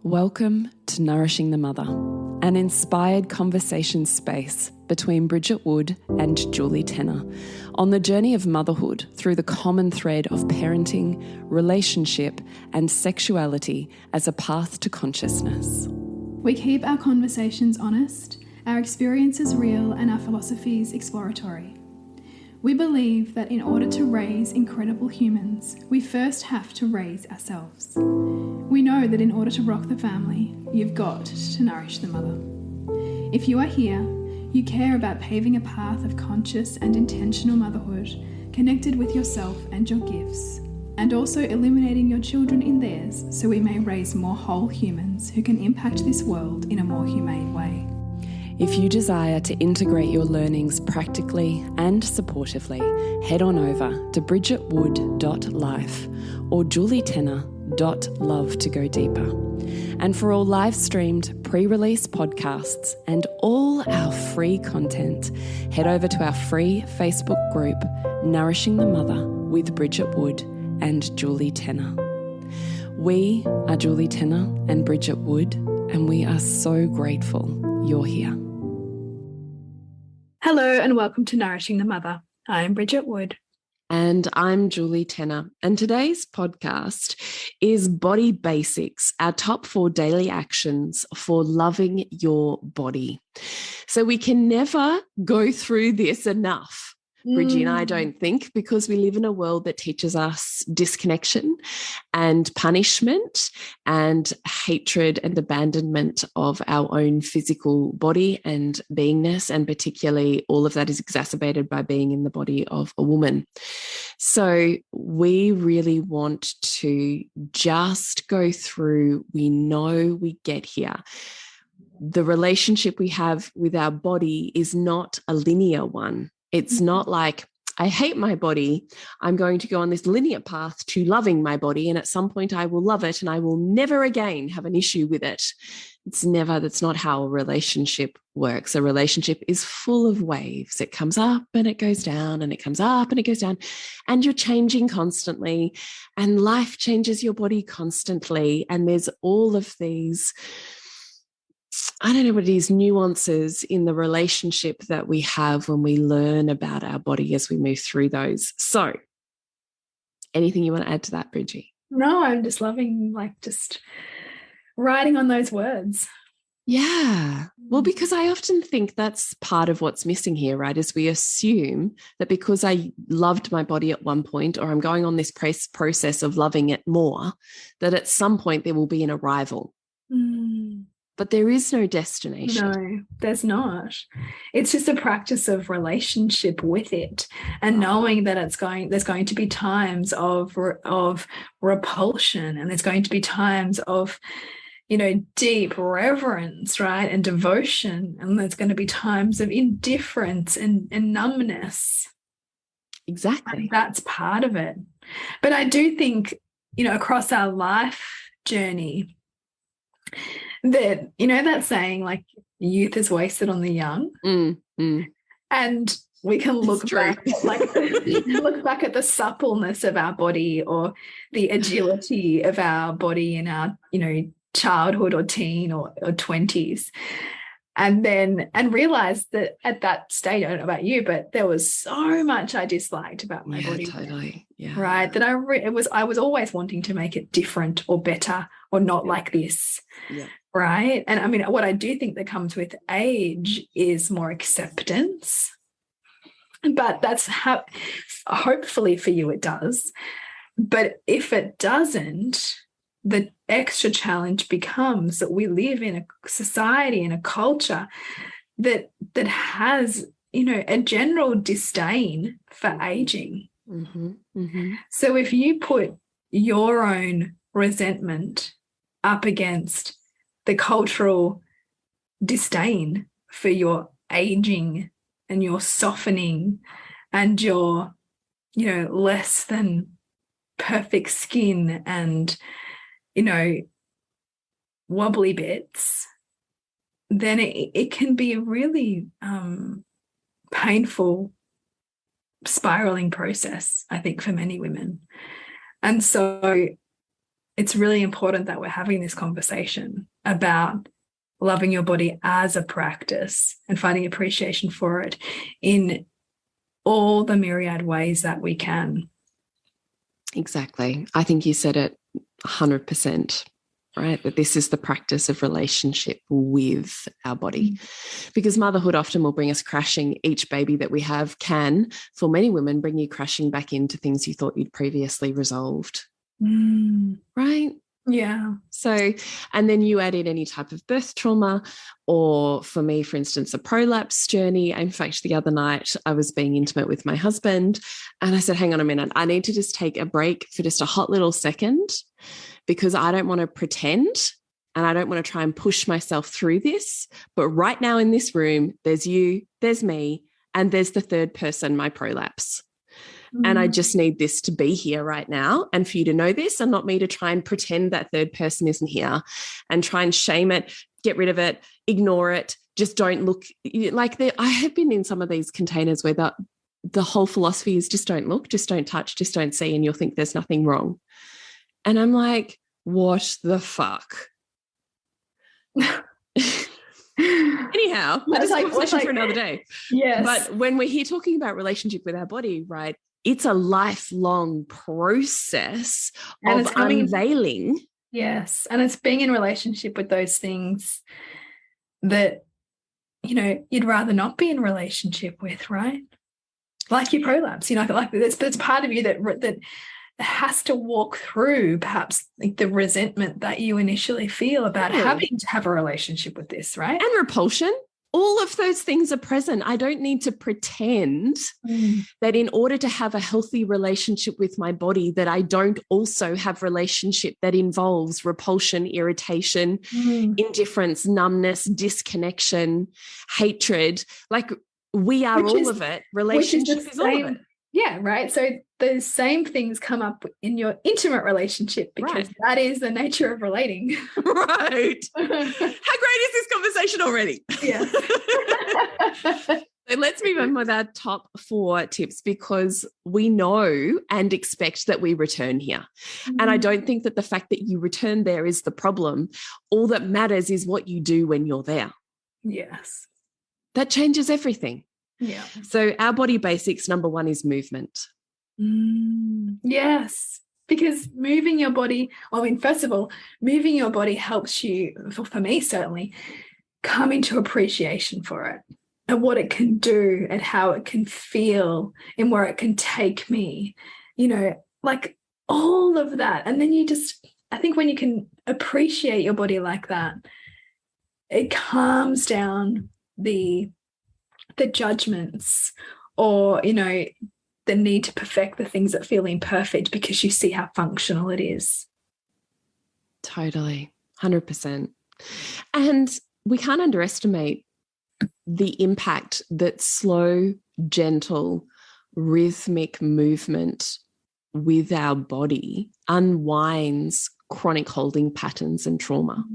Welcome to Nourishing the Mother, an inspired conversation space between Bridget Wood and Julie Tenner on the journey of motherhood through the common thread of parenting, relationship, and sexuality as a path to consciousness. We keep our conversations honest, our experiences real, and our philosophies exploratory. We believe that in order to raise incredible humans, we first have to raise ourselves. We know that in order to rock the family, you've got to nourish the mother. If you are here, you care about paving a path of conscious and intentional motherhood, connected with yourself and your gifts, and also illuminating your children in theirs so we may raise more whole humans who can impact this world in a more humane way. If you desire to integrate your learnings practically and supportively, head on over to bridgetwood.life or julietenner.love to go deeper. And for all live-streamed pre-release podcasts and all our free content, head over to our free Facebook group, Nourishing the Mother with Bridget Wood and Julie Tenner. We are Julie Tenner and Bridget Wood, and we are so grateful you're here. Hello and welcome to Nourishing the Mother. I'm Bridget Wood. And I'm Julie Tenner. And today's podcast is Body Basics, our top 4 daily actions for loving your body. So we can never go through this enough, Bridgie and I don't think, because we live in a world that teaches us disconnection and punishment and hatred and abandonment of our own physical body and beingness, and particularly all of that is exacerbated by being in the body of a woman. So we really want to just go through, we know we get here. The relationship we have with our body is not a linear one. It's not like, I hate my body, I'm going to go on this linear path to loving my body, and at some point I will love it and I will never again have an issue with it. That's not how a relationship works. A relationship is full of waves. It comes up and it goes down, and it comes up and it goes down, and you're changing constantly, and life changes your body constantly. And there's all of these, I don't know what it is, nuances in the relationship that we have when we learn about our body as we move through those. So anything you want to add to that, Bridgie? No, I'm just loving, just writing on those words. Yeah. Well, because I often think that's part of what's missing here, right? Is we assume that because I loved my body at one point, or I'm going on this process of loving it more, that at some point there will be an arrival. But there is no destination. No, there's not. It's just a practice of relationship with it, and knowing that there's going to be times of repulsion, and there's going to be times of, deep reverence, right, and devotion, and there's going to be times of indifference and numbness. Exactly. And that's part of it. But I do think, across our life journey, that that saying, like, youth is wasted on the young, and we can look back look back at the suppleness of our body, or the agility of our body in our childhood or teen or 20s, and realize that at that stage, I don't know about you, but there was so much I disliked about my body. Totally. Yeah. Right. That I was always wanting to make it different or better or not like this. Yeah. Right. And I mean, what I do think that comes with age is more acceptance. But that's how, hopefully for you, it does. But if it doesn't, the extra challenge becomes that we live in a society and a culture that has, a general disdain for aging. So if you put your own resentment up against the cultural disdain for your aging and your softening and your, less than perfect skin and, wobbly bits, then it can be a really painful spiraling process, I think, for many women. And so it's really important that we're having this conversation about loving your body as a practice and finding appreciation for it in all the myriad ways that we can. Exactly. I think you said it 100%, right? That this is the practice of relationship with our body. Because motherhood often will bring us crashing. Each baby that we have can, for many women, bring you crashing back into things you thought you'd previously resolved. Right? Yeah. So, and then you add in any type of birth trauma, or for me, for instance, a prolapse journey. In fact, the other night I was being intimate with my husband and I said, hang on a minute, I need to just take a break for just a hot little second, because I don't want to pretend and I don't want to try and push myself through this. But right now in this room, there's you, there's me, and there's the third person, my prolapse. And I just need this to be here right now, and for you to know this, and not me to try and pretend that third person isn't here and try and shame it, get rid of it, ignore it, just don't look. Like I have been in some of these containers where the whole philosophy is just don't look, just don't touch, just don't see, and you'll think there's nothing wrong. And I'm like, what the fuck? Anyhow, that's a conversation for another day. Yes. But when we're here talking about relationship with our body, right, it's a lifelong process of unveiling. Yes. And it's being in relationship with those things that, you know, you'd rather not be in relationship with, right? Like your prolapse, you know, like that's part of you that has to walk through perhaps like the resentment that you initially feel about having to have a relationship with this, right? And repulsion. All of those things are present. I don't need to pretend that in order to have a healthy relationship with my body, that I don't also have relationship that involves repulsion, irritation, indifference, numbness, disconnection, hatred. Like we are all of it. Relationship is all of it. Yeah, right. So those same things come up in your intimate relationship, because that is the nature of relating. Right. How great is this conversation already? Yeah. So let's move on with our top 4 tips, because we know and expect that we return here. And I don't think that the fact that you return there is the problem. All that matters is what you do when you're there. Yes. That changes everything. Yeah. So our body basics, number 1 is movement. Yes. Because moving your body, I mean, first of all, moving your body helps you, for me certainly, come into appreciation for it and what it can do and how it can feel and where it can take me, you know, like all of that. And then I think when you can appreciate your body like that, it calms down the judgments, or, you know, the need to perfect the things that feel imperfect, because you see how functional it is. Totally. 100%. And we can't underestimate the impact that slow, gentle, rhythmic movement with our body unwinds chronic holding patterns and trauma.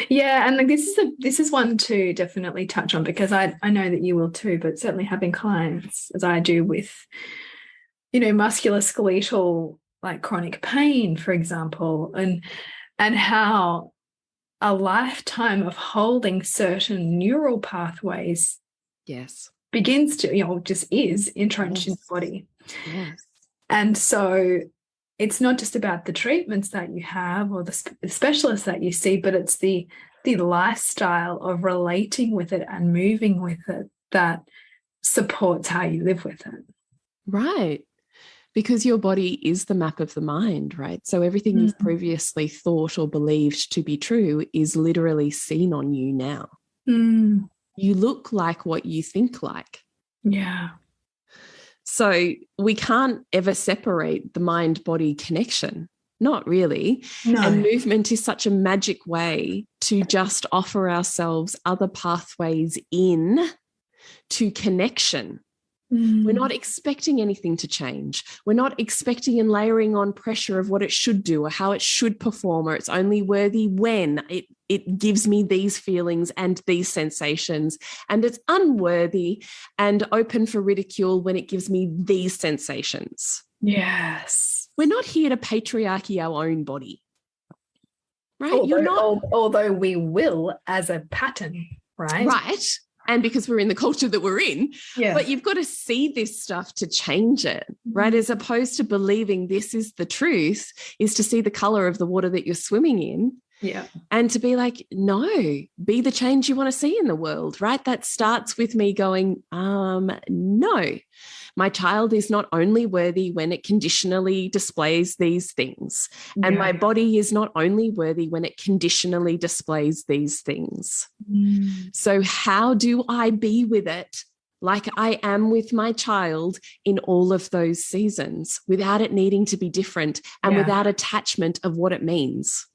Yeah, and like this is one to definitely touch on, because I know that you will too, but certainly having clients, as I do, with, you know, musculoskeletal, like chronic pain, for example, and how a lifetime of holding certain neural pathways begins to, you know, just is entrenched in the body. Yes. And so it's not just about the treatments that you have or the specialists that you see, but it's the lifestyle of relating with it and moving with it that supports how you live with it. Right. Because your body is the map of the mind, right? So everything you've previously thought or believed to be true is literally seen on you now. You look like what you think like. Yeah. So we can't ever separate the mind-body connection. Not really. No. And movement is such a magic way to just offer ourselves other pathways in to connection. We're not expecting anything to change. We're not expecting and layering on pressure of what it should do or how it should perform, or it's only worthy when it gives me these feelings and these sensations, and it's unworthy and open for ridicule when it gives me these sensations. Yes. We're not here to patriarchy our own body. right? You're not. Although we will as a pattern, right? Right. And because we're in the culture that we're in, Yeah. but you've got to see this stuff to change it, right? As opposed to believing this is the truth, is to see the color of the water that you're swimming in. Yeah. And to be like, no, be the change you want to see in the world, right? That starts with me going, no, my child is not only worthy when it conditionally displays these things, and my body is not only worthy when it conditionally displays these things. So how do I be with it like I am with my child in all of those seasons without it needing to be different and without attachment of what it means?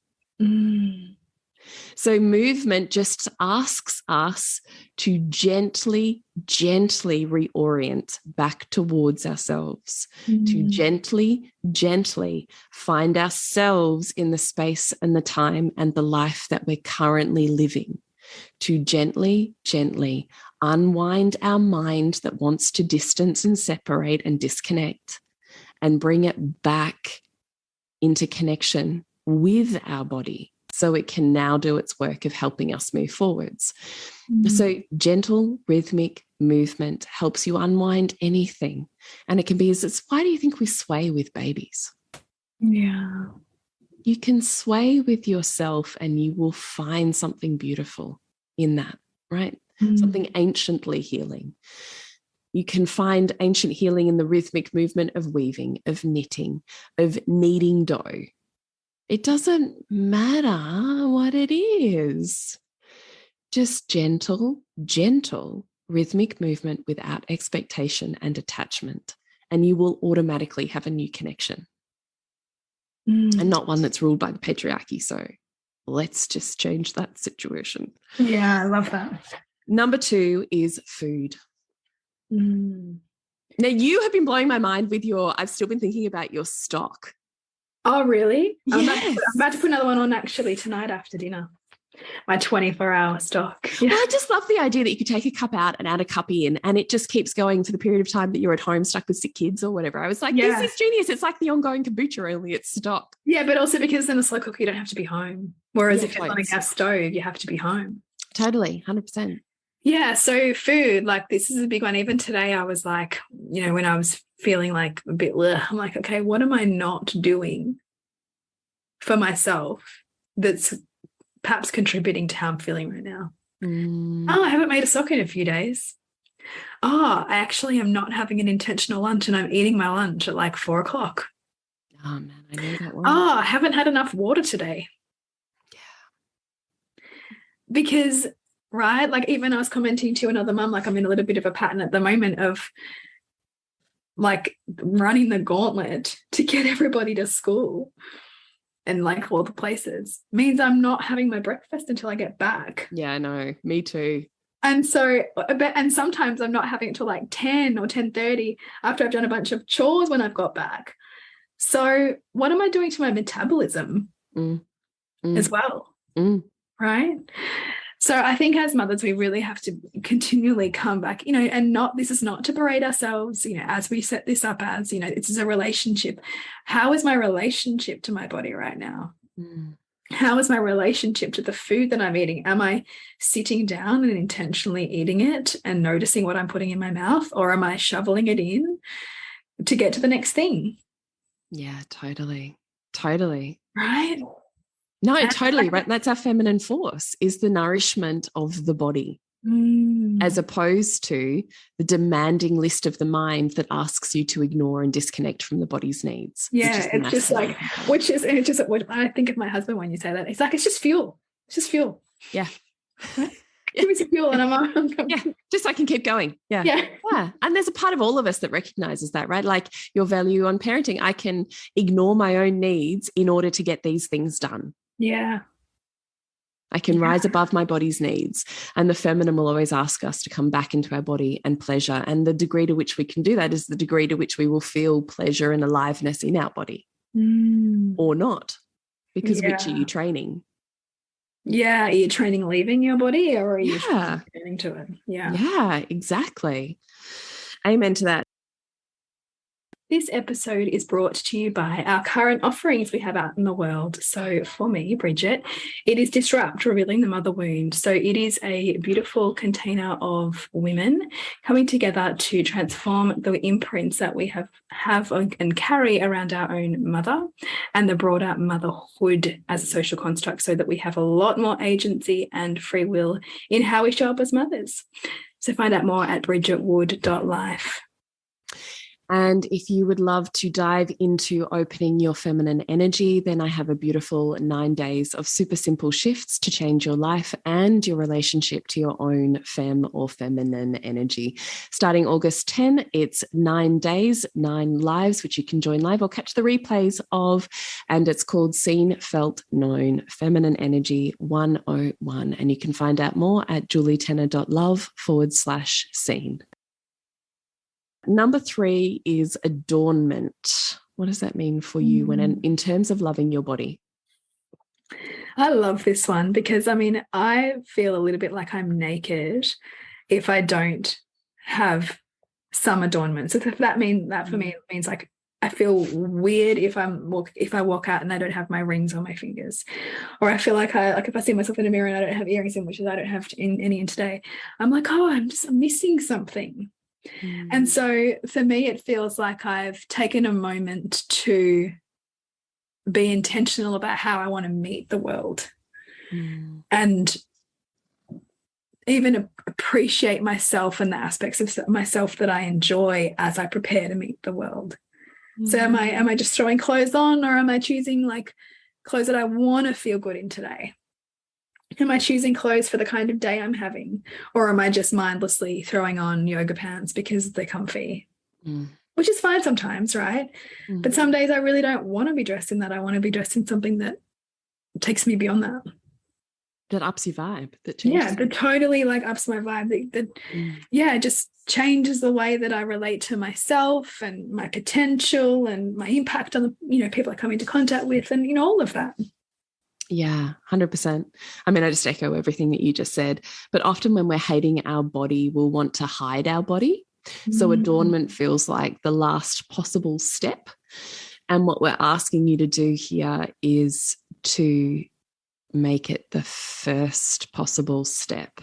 So movement just asks us to gently reorient back towards ourselves, to gently find ourselves in the space and the time and the life that we're currently living, to gently unwind our mind that wants to distance and separate and disconnect, and bring it back into connection with our body so it can now do its work of helping us move forwards. So gentle rhythmic movement helps you unwind anything. And it can be why do you think we sway with babies? Yeah. You can sway with yourself and you will find something beautiful in that, right? Something anciently healing. You can find ancient healing in the rhythmic movement of weaving, of knitting, of kneading dough. It doesn't matter what it is. Just gentle rhythmic movement without expectation and attachment. And you will automatically have a new connection. And not one that's ruled by the patriarchy. So let's just change that situation. Yeah, I love that. Number 2 is food. Now, you have been blowing my mind with I've still been thinking about your stock. Oh, really? Yes. I'm about to put another one on actually tonight after dinner. My 24-hour stock. Yeah. Well, I just love the idea that you could take a cup out and add a cup in, and it just keeps going for the period of time that you're at home stuck with sick kids or whatever. I was like, this is genius. It's like the ongoing kombucha, only it's stock. Yeah, but also because in a slow cooker, you don't have to be home. Whereas if you're on a gas stove, you have to be home. Totally, 100%. Yeah, so food, like this is a big one. Even today, I was like, when I was feeling like a bit, I'm like, okay, what am I not doing for myself that's perhaps contributing to how I'm feeling right now? Oh, I haven't made a sock in a few days. Oh, I actually am not having an intentional lunch and I'm eating my lunch at like 4 o'clock. Oh, man, I know that one. Oh, I haven't had enough water today. Yeah. Because, right, like even I was commenting to another mum, like I'm in a little bit of a pattern at the moment of like running the gauntlet to get everybody to school. And like all the places means I'm not having my breakfast until I get back. Yeah, I know. Me too. And so, and sometimes I'm not having it till like 10 or 10:30 after I've done a bunch of chores when I've got back. So what am I doing to my metabolism as well? Right? So I think as mothers, we really have to continually come back, and this is not to berate ourselves, as we set this up as, this is a relationship. How is my relationship to my body right now? How is my relationship to the food that I'm eating? Am I sitting down and intentionally eating it and noticing what I'm putting in my mouth, or am I shoveling it in to get to the next thing? Yeah, totally. Right? No, totally, right? That's our feminine force, is the nourishment of the body, as opposed to the demanding list of the mind that asks you to ignore and disconnect from the body's needs. Yeah, it's just like, I think of my husband when you say that. It's like, it's just fuel. It's just fuel. Yeah. Give me some fuel and I'm just so I can keep going. Yeah. And there's a part of all of us that recognizes that, right? Like your value on parenting. I can ignore my own needs in order to get these things done. Yeah. I can rise above my body's needs. And the feminine will always ask us to come back into our body and pleasure. And the degree to which we can do that is the degree to which we will feel pleasure and aliveness in our body or not. Because which are you training? Yeah. Are you training leaving your body, or are you training to it? Yeah. Yeah, exactly. Amen to that. This episode is brought to you by our current offerings we have out in the world. So for me, Bridget, it is Disrupt, Revealing the Mother Wound. So it is a beautiful container of women coming together to transform the imprints that we have and carry around our own mother and the broader motherhood as a social construct, so that we have a lot more agency and free will in how we show up as mothers. So find out more at bridgetwood.life. And if you would love to dive into opening your feminine energy, then I have a beautiful 9 days of super simple shifts to change your life and your relationship to your own femme or feminine energy. Starting August 10, it's 9 days, 9 lives, which you can join live or catch the replays of. And it's called Seen, Felt, Known, Feminine Energy 101. And you can find out more at julietenner.love/seen. Number 3 is adornment. What does that mean for you in terms of loving your body? I love this one because, I feel a little bit like I'm naked if I don't have some adornment. So if that means that for me, it means like I feel weird if I walk out and I don't have my rings on my fingers, or I feel like if I see myself in a mirror and I don't have earrings in, which I don't have any in today, I'm like, oh, I'm missing something. And so for me, it feels like I've taken a moment to be intentional about how I want to meet the world and even appreciate myself and the aspects of myself that I enjoy as I prepare to meet the world. So am I just throwing clothes on, or am I choosing like clothes that I want to feel good in today? Am I choosing clothes for the kind of day I'm having, or am I just mindlessly throwing on yoga pants because they're comfy? Which is fine sometimes, right? But some days I really don't want to be dressed in that. I want to be dressed in something that takes me beyond that. That ups your vibe. That changes. That totally like ups my vibe. It just changes the way that I relate to myself and my potential and my impact on the people I come into contact with, and all of that. Yeah, 100%. I just echo everything that you just said. But often when we're hating our body, we'll want to hide our body. So adornment feels like the last possible step. And what we're asking you to do here is to make it the first possible step,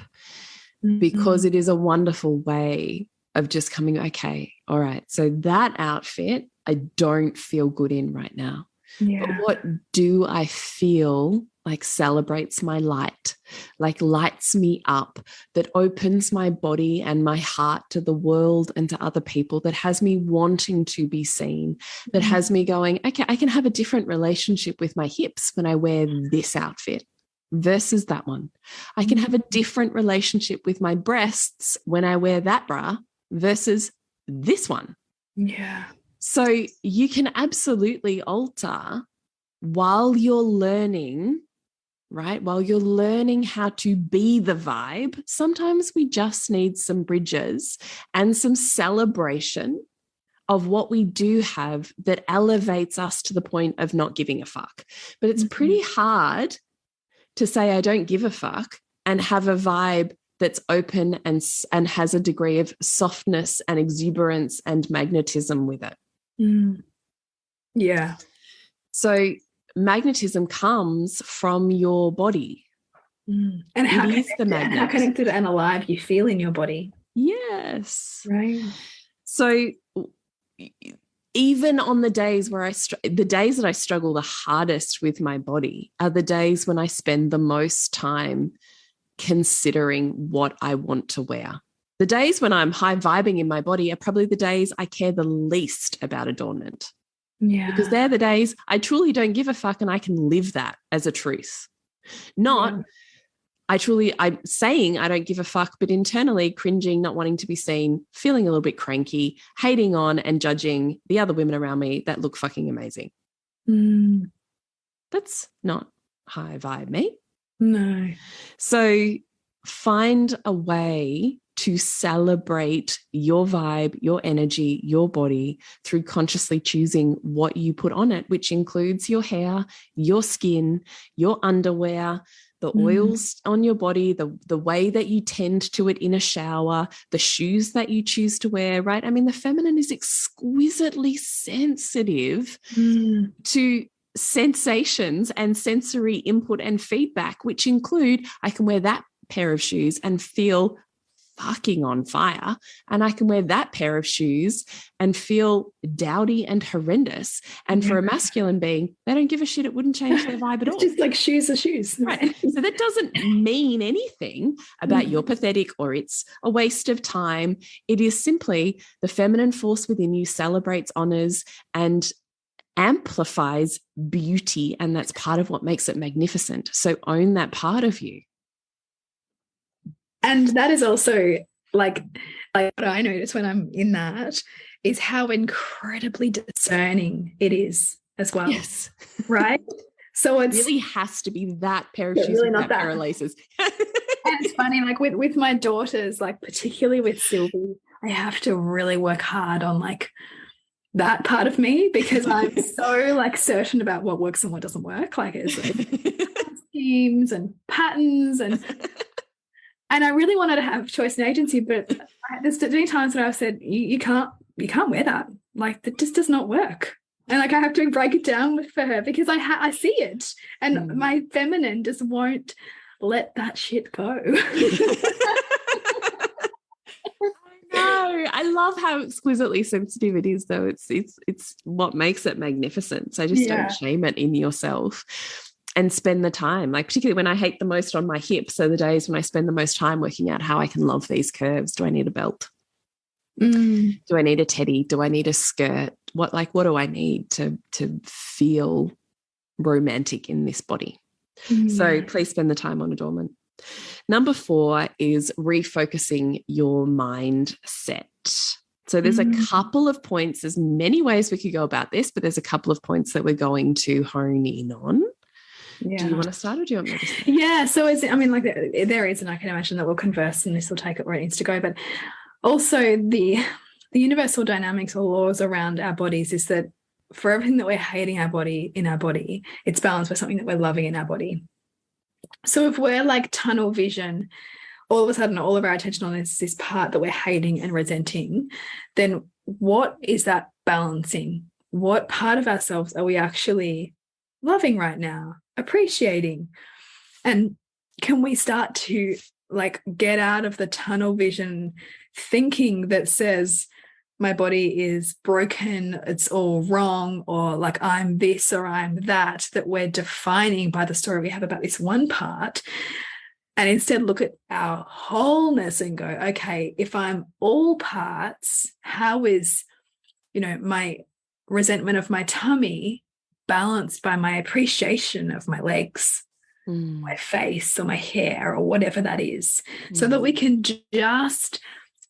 because it is a wonderful way of just coming, okay, all right, so that outfit I don't feel good in right now. Yeah. But what do I feel like celebrates my light, like lights me up, that opens my body and my heart to the world and to other people, that has me wanting to be seen, that has me going, okay, I can have a different relationship with my hips when I wear this outfit versus that one. I can have a different relationship with my breasts when I wear that bra versus this one. Yeah. So you can absolutely alter while you're learning, right? While you're learning how to be the vibe. Sometimes we just need some bridges and some celebration of what we do have that elevates us to the point of not giving a fuck. But it's pretty hard to say I don't give a fuck and have a vibe that's open and has a degree of softness and exuberance and magnetism with it. Yeah. So magnetism comes from your body. And how connected and alive you feel in your body. Yes. Right. So even on the days where the days that I struggle the hardest with my body are the days when I spend the most time considering what I want to wear. The days when I'm high vibing in my body are probably the days I care the least about adornment. Yeah. Because they're the days I truly don't give a fuck and I can live that as a truth. Not I'm saying I don't give a fuck, but internally cringing, not wanting to be seen, feeling a little bit cranky, hating on and judging the other women around me that look fucking amazing. That's not high vibe me. No. So find a way to celebrate your vibe, your energy, your body through consciously choosing what you put on it, which includes your hair, your skin, your underwear, the oils on your body, the way that you tend to it in a shower, the shoes that you choose to wear, right? I mean, the feminine is exquisitely sensitive to sensations and sensory input and feedback, which include, I can wear that pair of shoes and feel fucking on fire, and I can wear that pair of shoes and feel dowdy and horrendous. And for a masculine being, they don't give a shit. It wouldn't change their vibe at all. It's just like shoes are shoes. Right. So that doesn't mean anything about you're pathetic or it's a waste of time. It is simply the feminine force within you celebrates, honors, and amplifies beauty. And that's part of what makes it magnificent. So own that part of you. And that is also like what I notice when I'm in that is how incredibly discerning it is as well. Yes. Right? So it really has to be that pair of shoes really with that pair of laces. And it's funny, like with my daughters, like particularly with Sylvie, I have to really work hard on like that part of me because I'm so like certain about what works and what doesn't work. Like it's like schemes and patterns and I really wanted to have choice and agency, but there's many times that I've said, you can't wear that. Like that just does not work. And like I have to break it down for her because I see it. And my feminine just won't let that shit go. No, I love how exquisitely sensitive it is, though. It's what makes it magnificent. So just don't shame it in yourself. And spend the time, like particularly when I hate the most on my hips. So the days when I spend the most time working out how I can love these curves. Do I need a belt? Do I need a teddy? Do I need a skirt? What do I need to feel romantic in this body? So please spend the time on adornment. Number 4 is refocusing your mindset. So there's a couple of points. There's many ways we could go about this, but there's a couple of points that we're going to hone in on. Yeah. Do you want to start or do you want me to start? Yeah, so like there is, and I can imagine that we'll converse and this will take it where it needs to go. But also the universal dynamics or laws around our bodies is that for everything that we're hating in our body, it's balanced by something that we're loving in our body. So if we're like tunnel vision, all of a sudden all of our attention on this part that we're hating and resenting, then what is that balancing? What part of ourselves are we actually loving right now, appreciating? And can we start to like get out of the tunnel vision thinking that says my body is broken, it's all wrong, or like I'm this or I'm that we're defining by the story we have about this one part, and instead look at our wholeness and go, okay, if I'm all parts, how is, my resentment of my tummy balanced by my appreciation of my legs, my face or my hair or whatever that is, so that we can just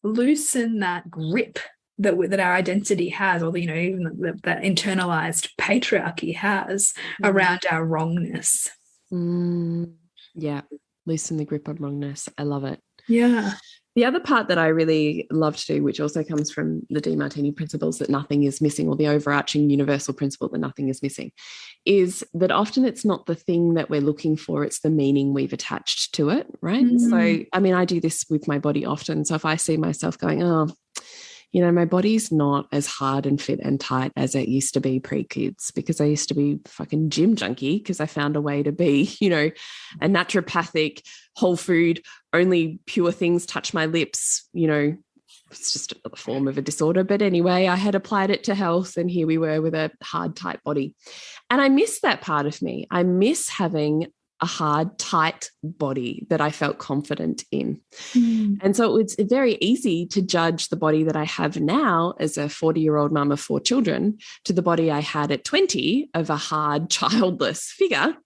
loosen that grip that our identity has, or even that internalized patriarchy has around our wrongness. Yeah, loosen the grip on wrongness. I love it. Yeah. The other part that I really love to do, which also comes from the DeMartini principles that nothing is missing, or the overarching universal principle that nothing is missing, is that often it's not the thing that we're looking for, it's the meaning we've attached to it, right? So, I mean, I do this with my body often. So if I see myself going, my body's not as hard and fit and tight as it used to be pre-kids, because I used to be fucking gym junkie because I found a way to be, a naturopathic, whole food, only pure things touch my lips, it's just a form of a disorder. But anyway, I had applied it to health and here we were with a hard, tight body. And I miss that part of me. I miss having a hard, tight body that I felt confident in. And so it's very easy to judge the body that I have now as a 40-year-old mum of 4 children to the body I had at 20 of a hard, childless figure.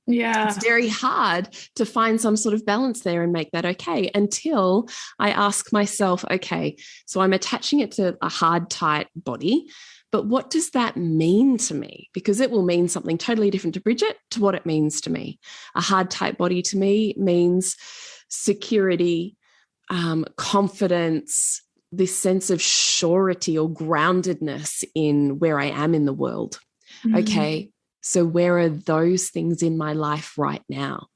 Yeah. It's very hard to find some sort of balance there and make that okay, until I ask myself, okay, so I'm attaching it to a hard, tight body, but what does that mean to me? Because it will mean something totally different to Bridget to what it means to me. A hard, tight body to me means security, confidence, this sense of surety or groundedness in where I am in the world. Okay, so where are those things in my life right now?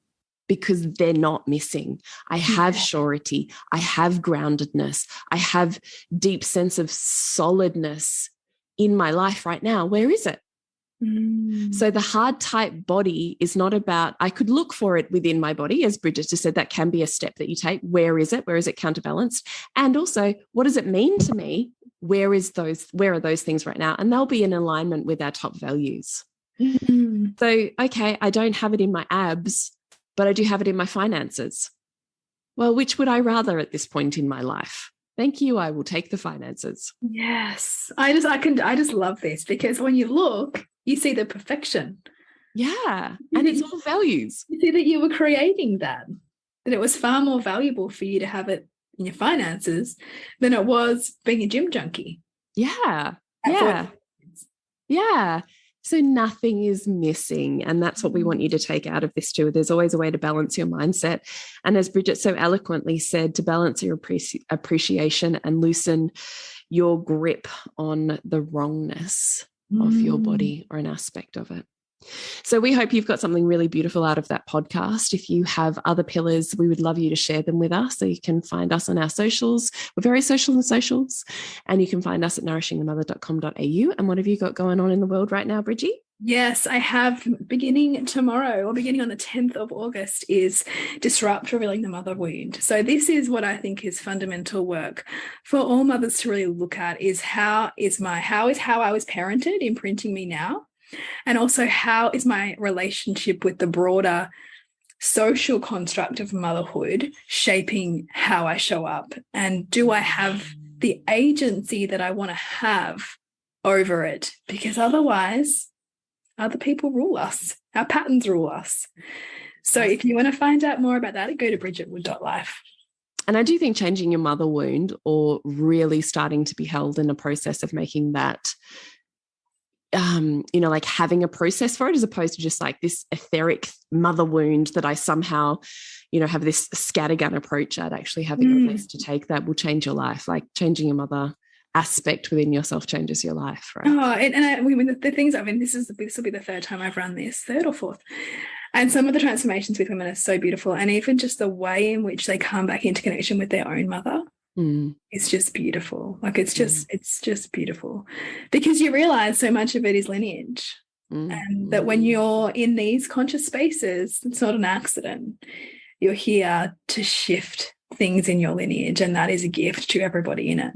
because they're not missing. I have surety. I have groundedness. I have deep sense of solidness in my life right now. Where is it? So the hard type body is not about, I could look for it within my body, as Bridget just said, that can be a step that you take. Where is it? Where is it counterbalanced? And also, what does it mean to me? Where are those things right now? And they'll be in alignment with our top values. So, okay, I don't have it in my abs, but I do have it in my finances. Well, which would I rather at this point in my life? Thank you. I will take the finances. Yes. I just love this, because when you look, you see the perfection. Yeah. And it's all values. You see that you were creating that it was far more valuable for you to have it in your finances than it was being a gym junkie. Yeah. Yeah. Yeah. So nothing is missing. And that's what we want you to take out of this too. There's always a way to balance your mindset. And as Bridget so eloquently said, to balance your appreciation and loosen your grip on the wrongness of your body or an aspect of it. So we hope you've got something really beautiful out of that podcast. If you have other pillars, we would love you to share them with us. So you can find us on our socials. We're very social on socials. And you can find us at nourishingthemother.com.au. And what have you got going on in the world right now, Bridgie? Yes, I have, beginning tomorrow, or beginning on the 10th of August, is Disrupt Revealing the Mother Wound. So this is what I think is fundamental work for all mothers to really look at, is how I was parented imprinting me now? And also, how is my relationship with the broader social construct of motherhood shaping how I show up? And do I have the agency that I want to have over it? Because otherwise, other people rule us. Our patterns rule us. So if you want to find out more about that, go to bridgetwood.life. And I do think changing your mother wound, or really starting to be held in a process of making that, like having a process for it, as opposed to just like this etheric mother wound that I somehow, have this scattergun approach at, actually having a place to take that will change your life. Like changing your mother aspect within yourself changes your life, right? Oh, and the things, this will be the third time I've run this, third or fourth. And some of the transformations with women are so beautiful. And even just the way in which they come back into connection with their own mother. It's just beautiful. Like it's just beautiful, because you realize so much of it is lineage, and that when you're in these conscious spaces, it's not an accident. You're here to shift things in your lineage, and that is a gift to everybody in it.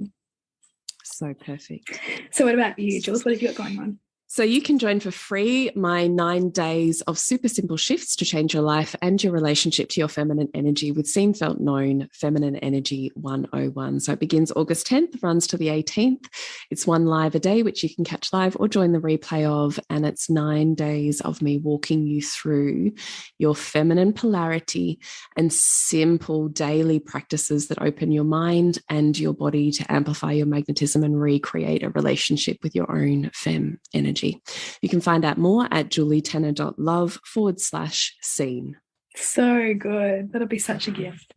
So perfect. So what about you, Jules? What have you got going on? So you can join for free my 9 days of super simple shifts to change your life and your relationship to your feminine energy with Seen, Felt, Known Feminine Energy 101. So it begins August 10th, runs to the 18th. It's 1 live a day, which you can catch live or join the replay of. And it's 9 days of me walking you through your feminine polarity and simple daily practices that open your mind and your body to amplify your magnetism and recreate a relationship with your own femme energy. You can find out more at julietenner.love/seen. So good. That'll be such a gift.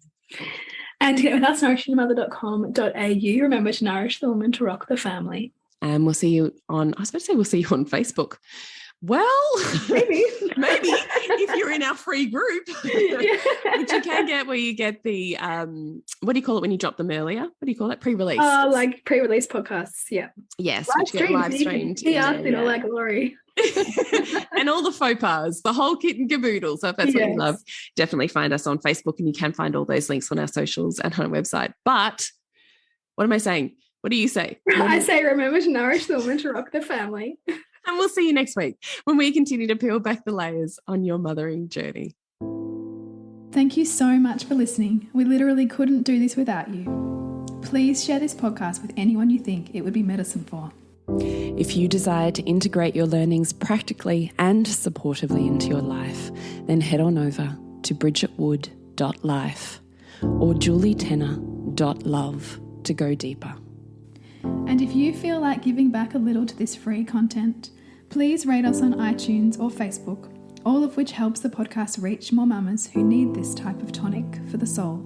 And to get with us, nourishingthemother.com.au. Remember to nourish the woman, to rock the family. And we'll see you on Facebook. Well, maybe if you're in our free group, which you can get, where you get the, what do you call it when you drop them earlier? What do you call it? Pre-release. Like pre-release podcasts. Yeah. Yes. Live streamed. Live streamed. See us in all our glory. And all the faux pas, the whole kit and caboodle. So if that's what you love, definitely find us on Facebook, and you can find all those links on our socials and on our website. But what am I saying? What do you say? I say, remember to nourish the woman, to rock the family. And we'll see you next week when we continue to peel back the layers on your mothering journey. Thank you so much for listening. We literally couldn't do this without you. Please share this podcast with anyone you think it would be medicine for. If you desire to integrate your learnings practically and supportively into your life, then head on over to bridgetwood.life or julietenner.love to go deeper. And if you feel like giving back a little to this free content, please rate us on iTunes or Facebook, all of which helps the podcast reach more mamas who need this type of tonic for the soul.